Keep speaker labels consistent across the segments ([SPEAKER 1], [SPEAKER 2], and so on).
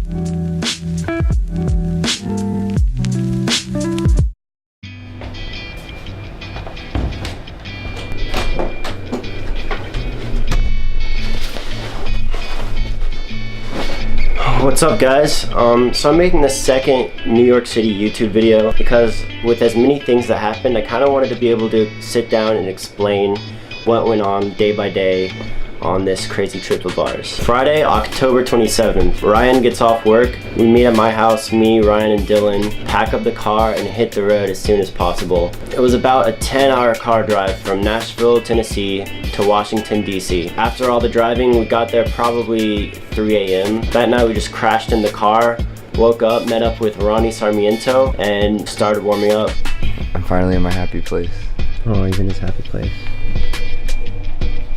[SPEAKER 1] What's up, guys? So I'm making the second New York City YouTube video because with as many things that happened, I kind of wanted to be able to sit down and explain what went on day by day on this crazy trip of ours. Friday, October 27th, Ryan gets off work. We meet at my house, me, Ryan, and Dylan, pack up the car and hit the road as soon as possible. It was about a 10-hour car drive from Nashville, Tennessee to Washington, D.C. After all the driving, we got there probably 3 a.m. That night we just crashed in the car, woke up, met up with Ronnie Sarmiento, and started warming up.
[SPEAKER 2] I'm finally in my happy place.
[SPEAKER 1] Oh, he's in his happy place.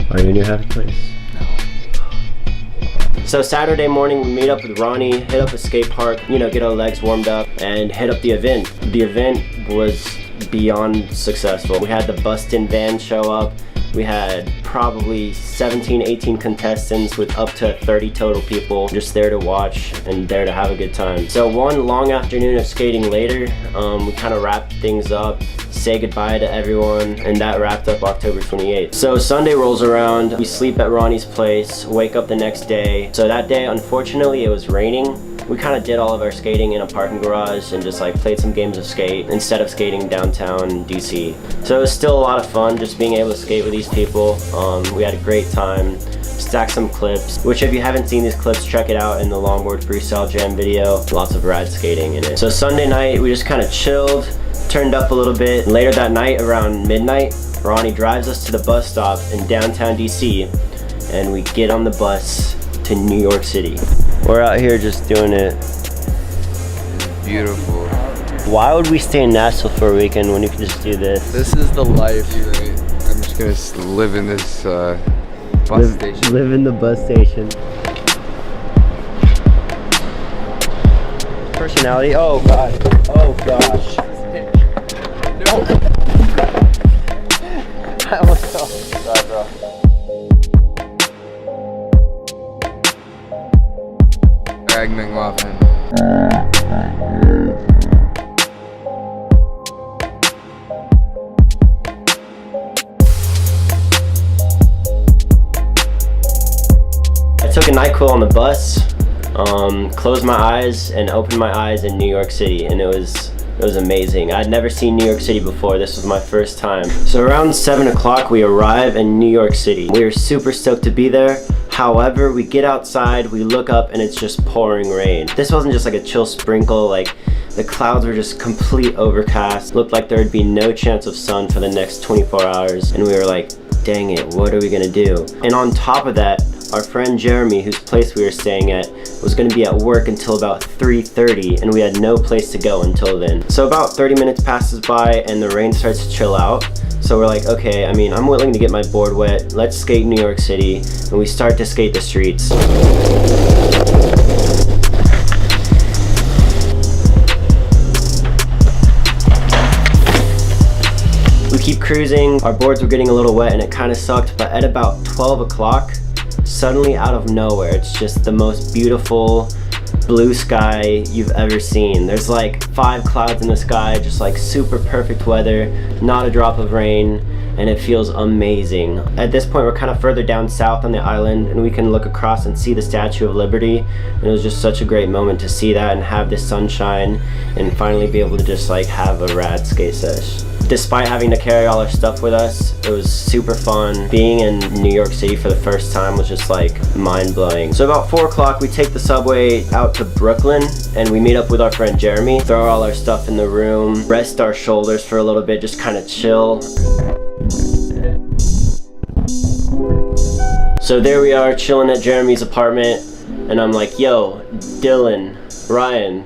[SPEAKER 1] Are you in your happy place?
[SPEAKER 2] No.
[SPEAKER 1] So Saturday morning we meet up with Ronnie, hit up a skate park, you know, get our legs warmed up, and hit up the event. The event was beyond successful. We had the Bustin' van show up. We had probably 17, 18 contestants with up to 30 total people just there to watch and there to have a good time. So one long afternoon of skating later, we kind of wrapped things up, say goodbye to everyone, and that wrapped up October 28th. So Sunday rolls around, we sleep at Ronnie's place, wake up the next day. So that day, unfortunately, it was raining. We kind of did all of our skating in a parking garage and just like played some games of skate instead of skating downtown DC. So it was still a lot of fun just being able to skate with these people. We had a great time, stacked some clips, which if you haven't seen these clips, check it out in the Longboard Freestyle Jam video. Lots of rad skating in it. So Sunday night, we just kind of chilled, turned up a little bit. Later that night, around midnight, Ronnie drives us to the bus stop in downtown DC, and we get on the bus to New York City. We're out here just doing it.
[SPEAKER 2] It's beautiful.
[SPEAKER 1] Why would we stay in Nashville for a weekend when you can just do this?
[SPEAKER 2] This is the life. I'm just gonna live in this bus station.
[SPEAKER 1] Live in the bus station. Personality. Oh god. Oh gosh. I almost fell. Sorry, bro.
[SPEAKER 2] Greg McMuffin.
[SPEAKER 1] I took a NyQuil on the bus, closed my eyes and opened my eyes in New York City, and it was amazing. I'd never seen New York City before. This was my first time. So around 7 o'clock we arrive in New York City. We were super stoked to be there. However, we get outside, we look up, and it's just pouring rain. This wasn't just like a chill sprinkle, like the clouds were just complete overcast. Looked like there would be no chance of sun for the next 24 hours. And we were like, dang it, what are we gonna do? And on top of that, our friend Jeremy, whose place we were staying at, was gonna be at work until about 3:30, and we had no place to go until then. So about 30 minutes passes by and the rain starts to chill out. So we're like, okay, I mean, I'm willing to get my board wet. Let's skate New York City. And we start to skate the streets. We keep cruising. Our boards were getting a little wet and it kind of sucked, but at about 12 o'clock, suddenly out of nowhere, it's just the most beautiful blue sky you've ever seen. There's like 5 clouds in the sky, just like super perfect weather, not a drop of rain, and it feels amazing. At this point, we're kind of further down south on the island, and we can look across and see the Statue of Liberty, and it was just such a great moment to see that and have this sunshine and finally be able to just like have a rad skate sesh. Despite having to carry all our stuff with us, it was super fun. Being in New York City for the first time was just like mind-blowing. So about 4 o'clock, we take the subway out to Brooklyn and we meet up with our friend Jeremy, throw all our stuff in the room, rest our shoulders for a little bit, just kind of chill. So there we are, chilling at Jeremy's apartment, and I'm like, yo, Dylan, Ryan,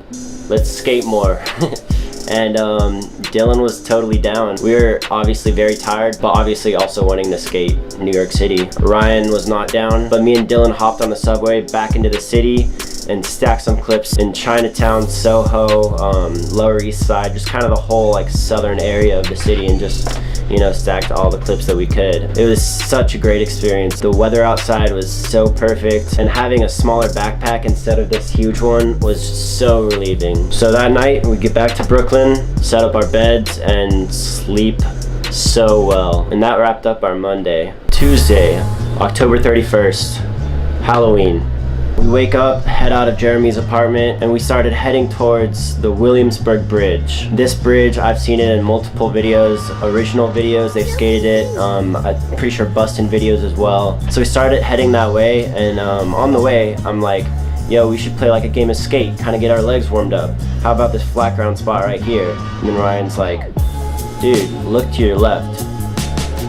[SPEAKER 1] let's skate more. And Dylan was totally down. We were obviously very tired, but obviously also wanting to skate New York City. Ryan was not down, but me and Dylan hopped on the subway back into the city and stacked some clips in Chinatown, Soho, Lower East Side, just kind of the whole like southern area of the city, and just you know, stacked all the clips that we could. It was such a great experience. The weather outside was so perfect, and having a smaller backpack instead of this huge one was so relieving. So that night we get back to Brooklyn, set up our beds, and sleep so well. And that wrapped up our Monday. Tuesday, October 31st, Halloween. We wake up, head out of Jeremy's apartment, and we started heading towards the Williamsburg Bridge. This bridge, I've seen it in multiple videos, original videos, they've skated it, I'm pretty sure Bustin' videos as well. So we started heading that way, and on the way, I'm like, yo, we should play like a game of skate, kind of get our legs warmed up. How about this flat ground spot right here? And then Ryan's like, dude, look to your left.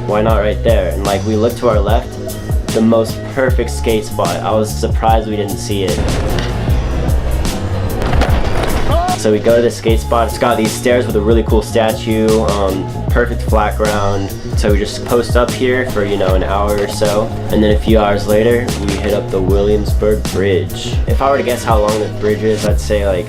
[SPEAKER 1] Why not right there? And like, we looked to our left, the most perfect skate spot. I was surprised we didn't see it. So we go to the skate spot. It's got these stairs with a really cool statue, perfect flat ground. So we just post up here for, you know, an hour or so. And then a few hours later, we hit up the Williamsburg Bridge. If I were to guess how long the bridge is, I'd say like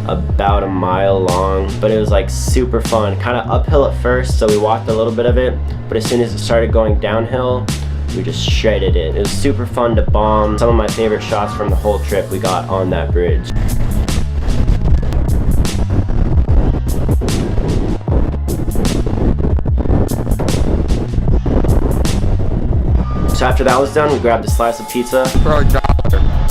[SPEAKER 1] about a mile long, but it was like super fun. Kind of uphill at first, so we walked a little bit of it, but as soon as it started going downhill, we just shredded it. It was super fun to bomb. Some of my favorite shots from the whole trip we got on that bridge. So after that was done, we grabbed a slice of pizza,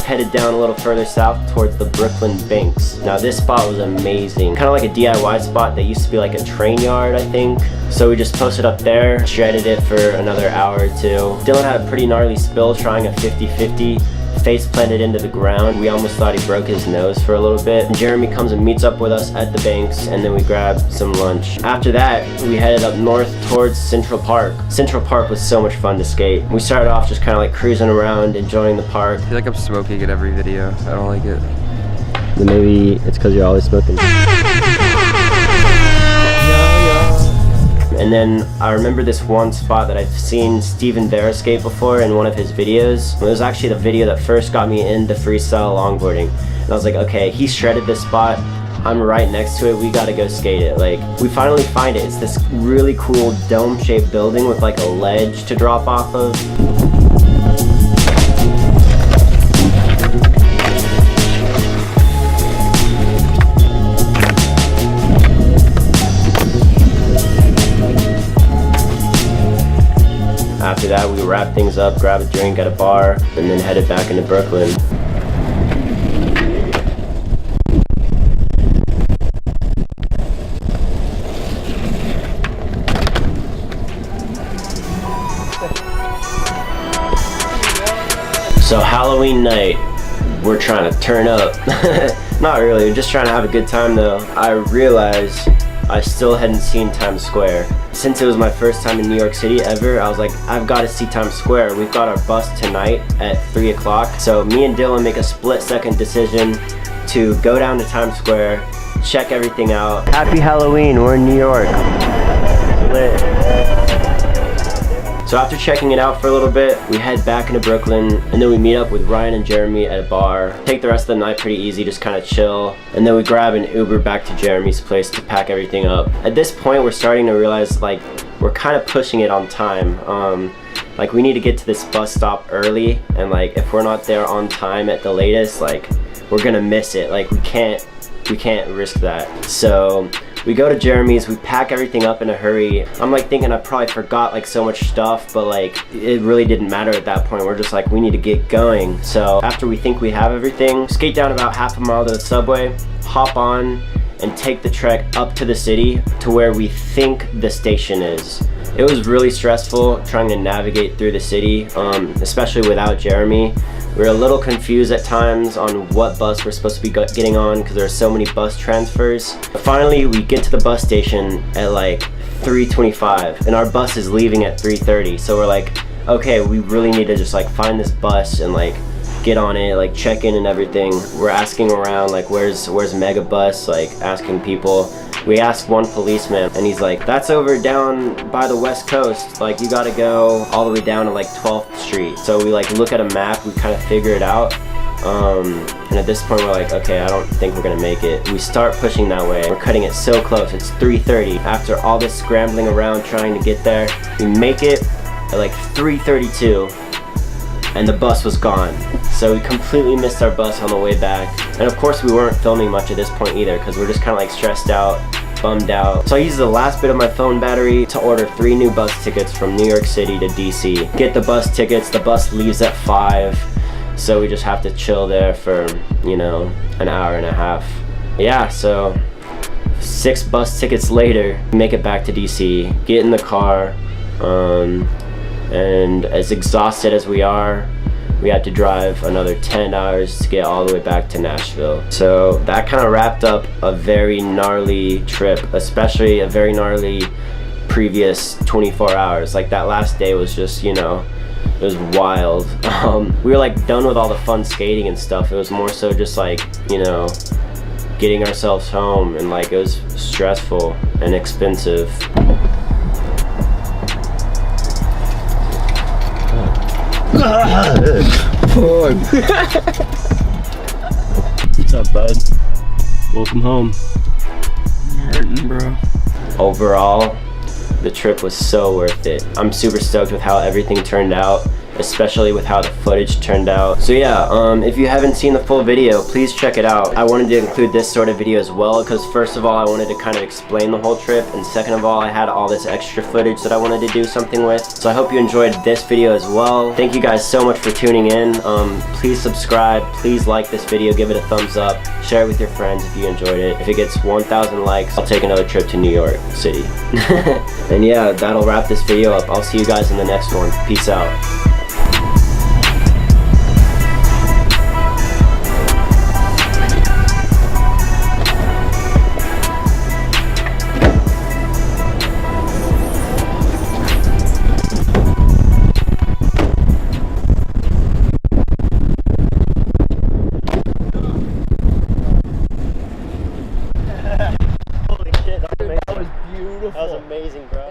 [SPEAKER 1] headed down a little further south towards the Brooklyn Banks. Now this spot was amazing. Kind of like a DIY spot that used to be like a train yard, I think. So we just posted up there, shredded it for another hour or two. Dylan had a pretty gnarly spill trying a 50-50. Face planted into the ground. We almost thought he broke his nose for a little bit. And Jeremy comes and meets up with us at the banks, and then we grab some lunch. After that, we headed up north towards Central Park. Central Park was so much fun to skate. We started off just kind of like cruising around, enjoying the park.
[SPEAKER 2] I feel like I'm smoking in every video. I don't like it.
[SPEAKER 1] Then maybe it's because you're always smoking. And then I remember this one spot that I've seen Steven Vera skate before in one of his videos. It was actually the video that first got me into freestyle longboarding. And I was like, okay, he shredded this spot. I'm right next to it. We gotta go skate it. Like, we finally find it. It's this really cool dome-shaped building with like a ledge to drop off of. After that, we wrapped things up, grabbed a drink at a bar, and then headed back into Brooklyn. So Halloween night, we're trying to turn up. Not really, we're just trying to have a good time though. I realized I still hadn't seen Times Square. Since it was my first time in New York City ever, I was like, I've got to see Times Square. We've got our bus tonight at 3 o'clock. So me and Dylan make a split-second decision to go down to Times Square, check everything out. Happy Halloween, we're in New York. Lit. So after checking it out for a little bit, we head back into Brooklyn, and then we meet up with Ryan and Jeremy at a bar. Take the rest of the night pretty easy, just kind of chill. And then we grab an Uber back to Jeremy's place to pack everything up. At this point, we're starting to realize like we're kind of pushing it on time. Like we need to get to this bus stop early, and like if we're not there on time at the latest, like we're gonna miss it. Like we can't risk that. So we go to Jeremy's, we pack everything up in a hurry. I'm like thinking I probably forgot like so much stuff, but like it really didn't matter at that point. We're just like, we need to get going. So after we think we have everything, skate down about half a mile to the subway, hop on, and take the trek up to the city to where we think the station is. It was really stressful trying to navigate through the city, especially without Jeremy. We were a little confused at times on what bus we're supposed to be getting on because there are so many bus transfers. But finally, we get to the bus station at like 3:25, and our bus is leaving at 3:30. So we're like, okay, we really need to just like find this bus and like get on it, like check in and everything. We're asking around like where's Megabus, like asking people. We asked one policeman and he's like, that's over down by the West Coast, like you gotta go all the way down to like 12th Street. So we like look at a map, we kind of figure it out, And at this point we're like, okay, I don't think we're gonna make it. We start pushing that way. We're cutting it so close. It's 3:30. After all this scrambling around trying to get there, we make it at like 3:32, and the bus was gone. So we completely missed our bus on the way back. And of course we weren't filming much at this point either, because we're just kind of like stressed out, bummed out. So I used the last bit of my phone battery to order 3 new bus tickets from New York City to DC. Get the bus tickets. The bus leaves at 5. So we just have to chill there for, you know, an hour and a half. Yeah, so 6 bus tickets later, make it back to DC, get in the car, and as exhausted as we are, we had to drive another 10 hours to get all the way back to Nashville. So that kind of wrapped up a very gnarly trip, especially a very gnarly previous 24 hours. Like that last day was just, you know, it was wild. We were like done with all the fun skating and stuff. It was more so just like, you know, getting ourselves home, and like it was stressful and expensive. What's up, bud? Welcome home.
[SPEAKER 3] I'm hurting, bro.
[SPEAKER 1] Overall, the trip was so worth it. I'm super stoked with how everything turned out, especially with how the footage turned out. So yeah, if you haven't seen the full video, please check it out. I wanted to include this sort of video as well, because first of all, I wanted to kind of explain the whole trip, and second of all, I had all this extra footage that I wanted to do something with. So I hope you enjoyed this video as well. Thank you guys so much for tuning in. Please subscribe, please like this video, give it a thumbs up, share it with your friends if you enjoyed it. If it gets 1,000 likes, I'll take another trip to New York City. And yeah, that'll wrap this video up. I'll see you guys in the next one. Peace out. Holy shit, that was amazing, bro.